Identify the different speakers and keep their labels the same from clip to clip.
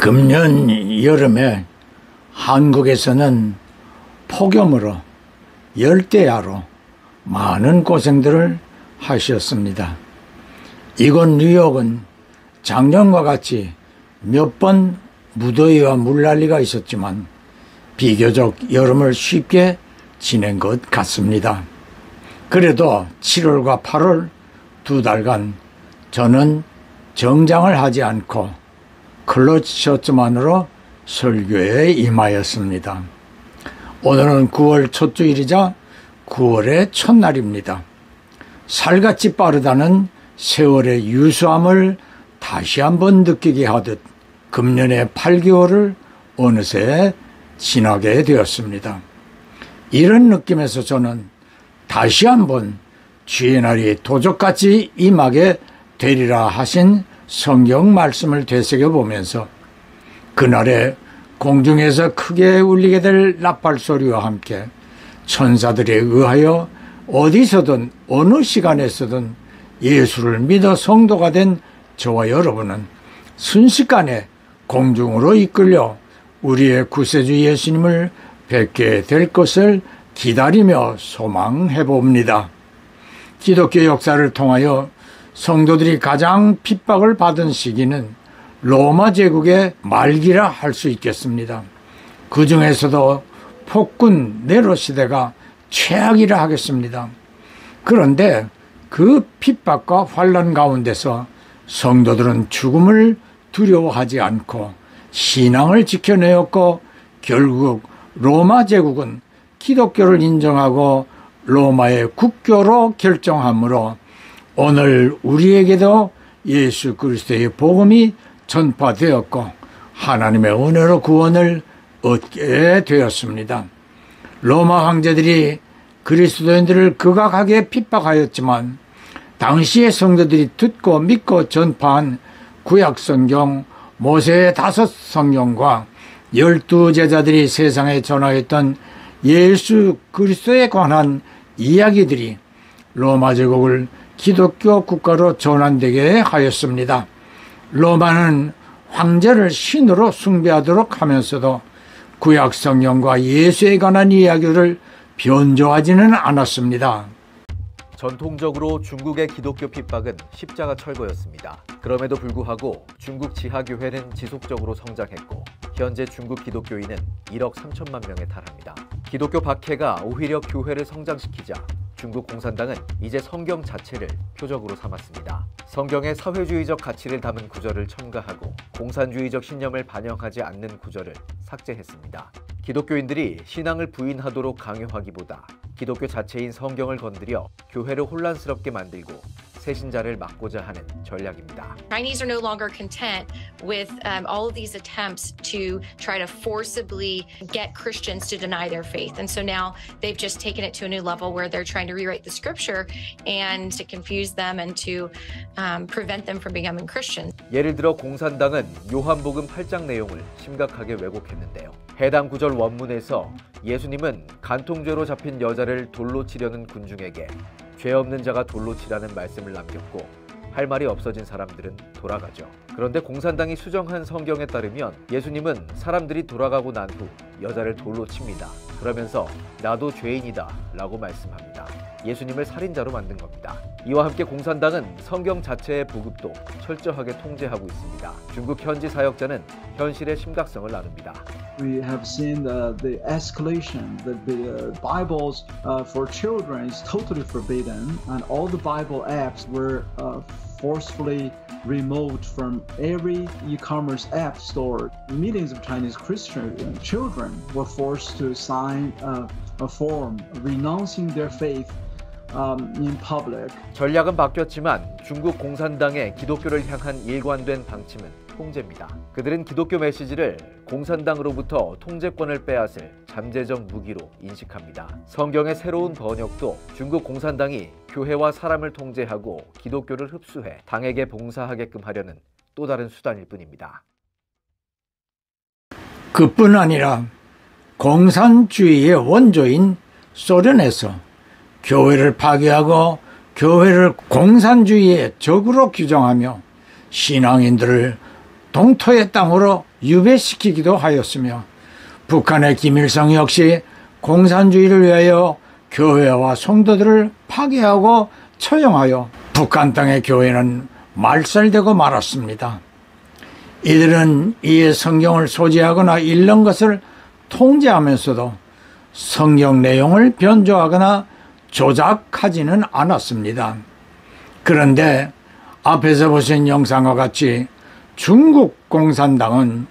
Speaker 1: 금년 여름에 한국에서는 폭염으로 열대야로 많은 고생들을 하셨습니다. 이곳 뉴욕은 작년과 같이 몇 번 무더위와 물난리가 있었지만 비교적 여름을 쉽게 지낸 것 같습니다. 그래도 7월과 8월 두 달간 저는 정장을 하지 않고 클로즈 셔츠만으로 설교에 임하였습니다. 오늘은 9월 첫 주일이자 9월의 첫날입니다. 살같이 빠르다는 세월의 유수함을 다시 한번 느끼게 하듯 금년의 8개월을 어느새 지나게 되었습니다. 이런 느낌에서 저는 다시 한번 주의 날이 도적같이 임하게 되리라 하신 성경 말씀을 되새겨보면서 그날에 공중에서 크게 울리게 될 나팔 소리와 함께 천사들에 의하여 어디서든 어느 시간에서든 예수를 믿어 성도가 된 저와 여러분은 순식간에 공중으로 이끌려 우리의 구세주 예수님을 뵙게 될 것을 기다리며 소망해 봅니다. 기독교 역사를 통하여 성도들이 가장 핍박을 받은 시기는 로마 제국의 말기라 할 수 있겠습니다. 그 중에서도 폭군 네로 시대가 최악이라 하겠습니다. 그런데 그 핍박과 환난 가운데서 성도들은 죽음을 두려워하지 않고 신앙을 지켜내었고 결국 로마 제국은 기독교를 인정하고 로마의 국교로 결정하므로 오늘 우리에게도 예수 그리스도의 복음이 전파되었고 하나님의 은혜로 구원을 얻게 되었습니다. 로마 황제들이 그리스도인들을 극악하게 핍박하였지만 당시의 성도들이 듣고 믿고 전파한 구약성경 모세의 5 성경과 12 제자들이 세상에 전하였던 예수 그리스도에 관한 이야기들이 로마 제국을 기독교 국가로 전환되게 하였습니다. 로마는 황제를 신으로 숭배하도록 하면서도 구약 성경과 예수에 관한 이야기를 변조하지는 않았습니다.
Speaker 2: 전통적으로 중국의 기독교 핍박은 십자가 철거였습니다. 그럼에도 불구하고 중국 지하교회는 지속적으로 성장했고 현재 중국 기독교인은 1억 3천만 명에 달합니다. 기독교 박해가 오히려 교회를 성장시키자 중국 공산당은 이제 성경 자체를 표적으로 삼았습니다. 성경의 사회주의적 가치를 담은 구절을 첨가하고 공산주의적 신념을 반영하지 않는 구절을 삭제했습니다. 기독교인들이 신앙을 부인하도록 강요하기보다 기독교 자체인 성경을 건드려 교회를 혼란스럽게 만들고 새신자를 막고자 하는 전략입니다.
Speaker 3: Chinese are no longer content with all of these attempts to try to forcibly get Christians to deny their faith. And so now they've just taken it to a new level where they're trying to rewrite the scripture and to confuse them and to prevent them from becoming Christians.
Speaker 2: 예를 들어 공산당은 요한복음 8장 내용을 심각하게 왜곡했는데요. 해당 구절 원문에서 예수님은 간통죄로 잡힌 여자를 돌로 치려는 군중에게 죄 없는 자가 돌로 치라는 말씀을 남겼고 할 말이 없어진 사람들은 돌아가죠. 그런데 공산당이 수정한 성경에 따르면 예수님은 사람들이 돌아가고 난 후 여자를 돌로 칩니다. 그러면서 나도 죄인이다 라고 말씀합니다. 예수님을 살인자로 만든 겁니다. 이와 함께 공산당은 성경 자체의 보급도 철저하게 통제하고 있습니다. 중국 현지 사역자는 현실의 심각성을 나눕니다.
Speaker 4: We have seen the escalation. The Bibles for children is totally forbidden, and all the Bible apps were forcefully removed from every e-commerce app store. Millions of Chinese Christian children were forced to sign a form renouncing their faith in public.
Speaker 2: 전략은 바뀌었지만 중국 공산당의 기독교를 향한 일관된 방침은 통제입니다. 그들은 기독교 메시지를 공산당으로부터 통제권을 빼앗을 잠재적 무기로 인식합니다. 성경의 새로운 번역도 중국 공산당이 교회와 사람을 통제하고 기독교를 흡수해 당에게 봉사하게끔 하려는 또 다른 수단일 뿐입니다.
Speaker 1: 그뿐 아니라 공산주의의 원조인 소련에서 교회를 파괴하고 교회를 공산주의의 적으로 규정하며 신앙인들을 동토의 땅으로 유배시키기도 하였으며 북한의 김일성 역시 공산주의를 위하여 교회와 성도들을 파괴하고 처형하여 북한 땅의 교회는 말살되고 말았습니다. 이들은 이에 성경을 소지하거나 읽는 것을 통제하면서도 성경 내용을 변조하거나 조작하지는 않았습니다. 그런데 앞에서 보신 영상과 같이 중국 공산당은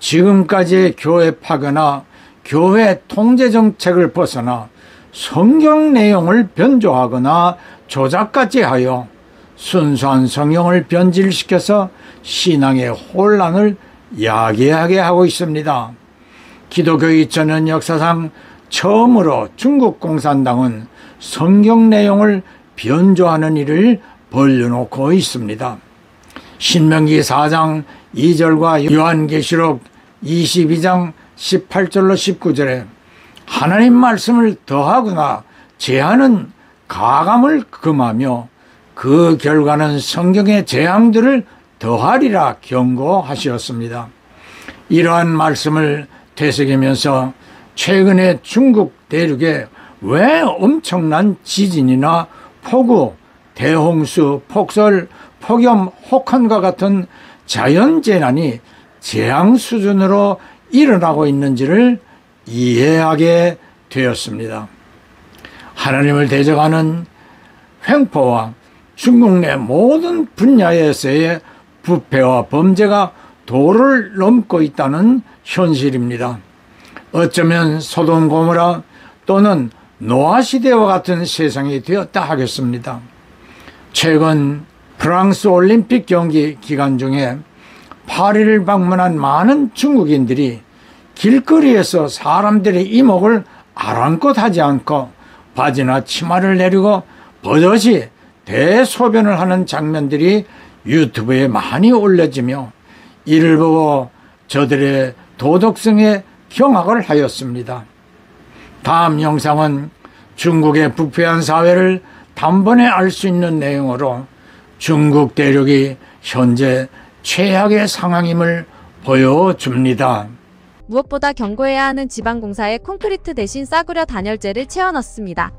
Speaker 1: 지금까지의 교회 파괴나 교회 통제 정책을 벗어나 성경 내용을 변조하거나 조작까지 하여 순수한 성경을 변질시켜서 신앙의 혼란을 야기하게 하고 있습니다. 기독교 2000년 역사상 처음으로 중국 공산당은 성경 내용을 변조하는 일을 벌여놓고 있습니다. 신명기 4장 2절과 요한계시록 22장 18절로 19절에 하나님 말씀을 더하거나 제하는 가감을 금하며 그 결과는 성경의 재앙들을 더하리라 경고하셨습니다. 이러한 말씀을 되새기면서 최근에 중국 대륙에 왜 엄청난 지진이나 폭우, 대홍수, 폭설, 폭염, 혹한과 같은 자연재난이 재앙 수준으로 일어나고 있는지를 이해하게 되었습니다. 하나님을 대적하는 횡포와 중국 내 모든 분야에서의 부패와 범죄가 도를 넘고 있다는 현실입니다. 어쩌면 소돔 고모라 또는 노아 시대와 같은 세상이 되었다 하겠습니다. 최근 프랑스 올림픽 경기 기간 중에 파리를 방문한 많은 중국인들이 길거리에서 사람들의 이목을 아랑곳하지 않고 바지나 치마를 내리고 버젓이 대소변을 하는 장면들이 유튜브에 많이 올려지며 이를 보고 저들의 도덕성에 경악을 하였습니다. 다음 영상은 중국의 부패한 사회를 단번에 알 수 있는 내용으로 중국 대륙이 현재 최악의 상황임을 보여줍니다.
Speaker 5: 무엇보다 경고해야 하는 지방공사에 콘크리트 대신 싸구려 단열재를 채워 넣습니다.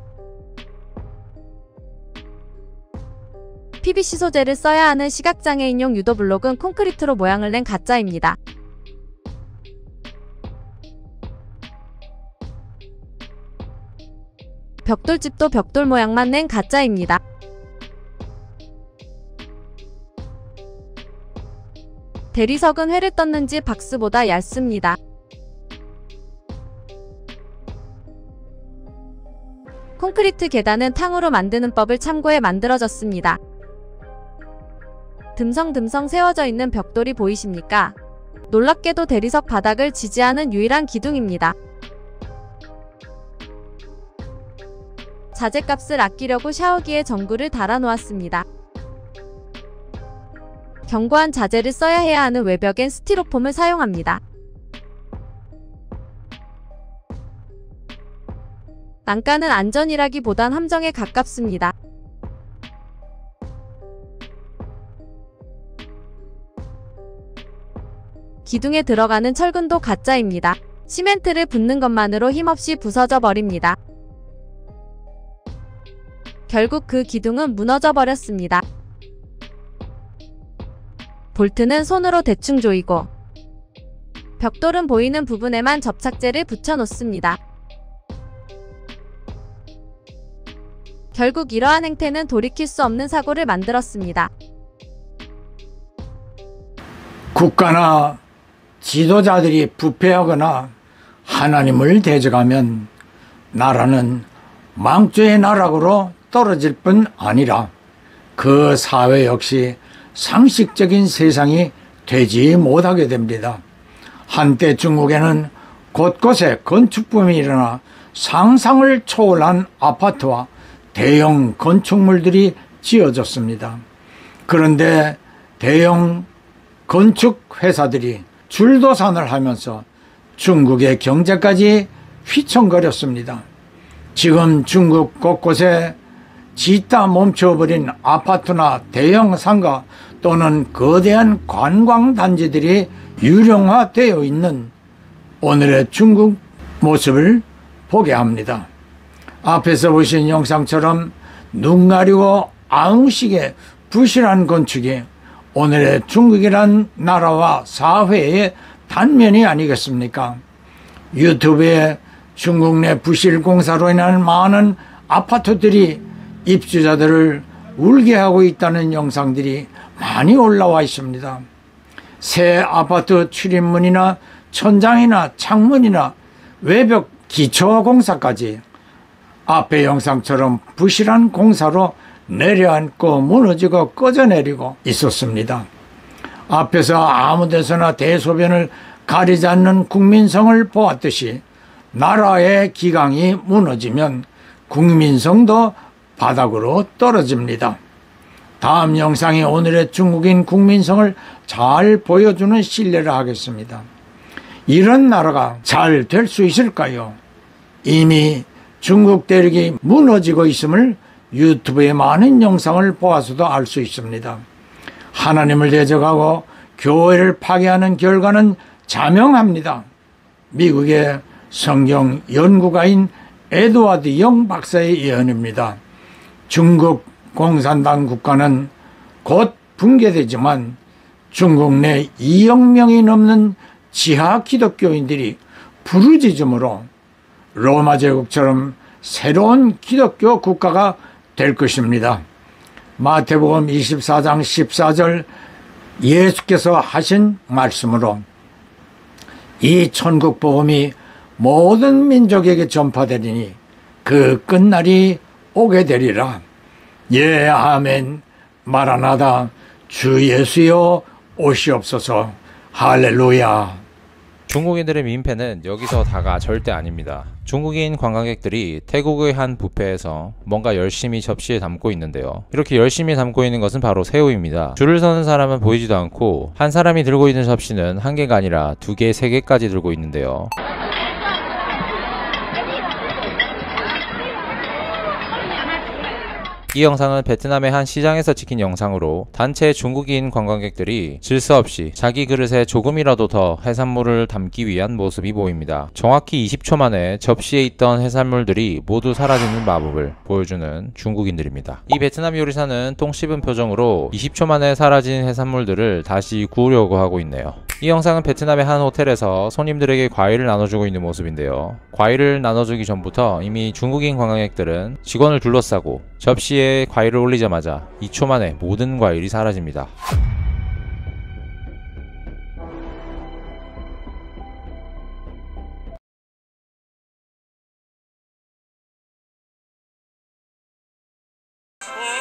Speaker 5: PVC 소재를 써야 하는 시각장애인용 유도블록은 콘크리트로 모양을 낸 가짜입니다. 벽돌집도 벽돌 모양만 낸 가짜입니다. 대리석은 회를 떴는지 박스보다 얇습니다. 콘크리트 계단은 탕으로 만드는 법을 참고해 만들어졌습니다. 듬성듬성 세워져 있는 벽돌이 보이십니까? 놀랍게도 대리석 바닥을 지지하는 유일한 기둥입니다. 자재값을 아끼려고 샤워기에 전구를 달아 놓았습니다. 견고한 자재를 써야 해야 하는 외벽엔 스티로폼을 사용합니다. 난간은 안전이라기보단 함정에 가깝습니다. 기둥에 들어가는 철근도 가짜입니다. 시멘트를 붓는 것만으로 힘없이 부서져 버립니다. 결국 그 기둥은 무너져 버렸습니다. 볼트는 손으로 대충 조이고 벽돌은 보이는 부분에만 접착제를 붙여 놓습니다. 결국 이러한 행태는 돌이킬 수 없는 사고를 만들었습니다.
Speaker 1: 국가나 지도자들이 부패하거나 하나님을 대적하면 나라는 망조의 나락으로 떨어질 뿐 아니라 그 사회 역시 상식적인 세상이 되지 못하게 됩니다. 한때 중국에는 곳곳에 건축붐이 일어나 상상을 초월한 아파트와 대형 건축물들이 지어졌습니다. 그런데 대형 건축 회사들이 줄도산을 하면서 중국의 경제까지 휘청거렸습니다. 지금 중국 곳곳에 짓다 멈춰버린 아파트나 대형 상가 또는 거대한 관광단지들이 유령화되어 있는 오늘의 중국 모습을 보게 합니다. 앞에서 보신 영상처럼 눈 가리고 아웅식의 부실한 건축이 오늘의 중국이란 나라와 사회의 단면이 아니겠습니까? 유튜브에 중국 내 부실 공사로 인한 많은 아파트들이 입주자들을 울게 하고 있다는 영상들이 많이 올라와 있습니다. 새 아파트 출입문이나 천장이나 창문이나 외벽 기초 공사까지 앞의 영상처럼 부실한 공사로 내려앉고 무너지고 꺼져내리고 있었습니다. 앞에서 아무 데서나 대소변을 가리지 않는 국민성을 보았듯이 나라의 기강이 무너지면 국민성도 바닥으로 떨어집니다. 다음 영상이 오늘의 중국인 국민성을 잘 보여주는 실례를 하겠습니다. 이런 나라가 잘 될 수 있을까요? 이미 중국 대륙이 무너지고 있음을 유튜브의 많은 영상을 보아서도 알 수 있습니다. 하나님을 대적하고 교회를 파괴하는 결과는 자명합니다. 미국의 성경 연구가인 에드워드 영 박사의 예언입니다. 중국 공산당 국가는 곧 붕괴되지만 중국 내 2억 명이 넘는 지하 기독교인들이 부르짖음으로 로마 제국처럼 새로운 기독교 국가가 될 것입니다. 마태복음 24장 14절 예수께서 하신 말씀으로 이 천국 복음이 모든 민족에게 전파되리니 그 끝날이 오게 되리라. 예, 아멘. 마라나다. 주 예수여 오시옵소서. 할렐루야.
Speaker 6: 중국인들의 민폐는 여기서 다가 절대 아닙니다. 중국인 관광객들이 태국의 한 뷔페에서 뭔가 열심히 접시에 담고 있는데요. 이렇게 열심히 담고 있는 것은 바로 새우입니다. 줄을 서는 사람은 보이지도 않고 한 사람이 들고 있는 접시는 한 개가 아니라 2개, 3개까지 들고 있는데요. 이 영상은 베트남의 한 시장에서 찍힌 영상으로 단체 중국인 관광객들이 질서 없이 자기 그릇에 조금이라도 더 해산물을 담기 위한 모습이 보입니다. 정확히 20초 만에 접시에 있던 해산물들이 모두 사라지는 마법을 보여주는 중국인들입니다. 이 베트남 요리사는 똥 씹은 표정으로 20초 만에 사라진 해산물들을 다시 구우려고 하고 있네요. 이 영상은 베트남의 한 호텔에서 손님들에게 과일을 나눠주고 있는 모습인데요. 과일을 나눠주기 전부터 이미 중국인 관광객들은 직원을 둘러싸고 접시에 과일을 올리자마자 2초 만에 모든 과일이 사라집니다.
Speaker 7: Oh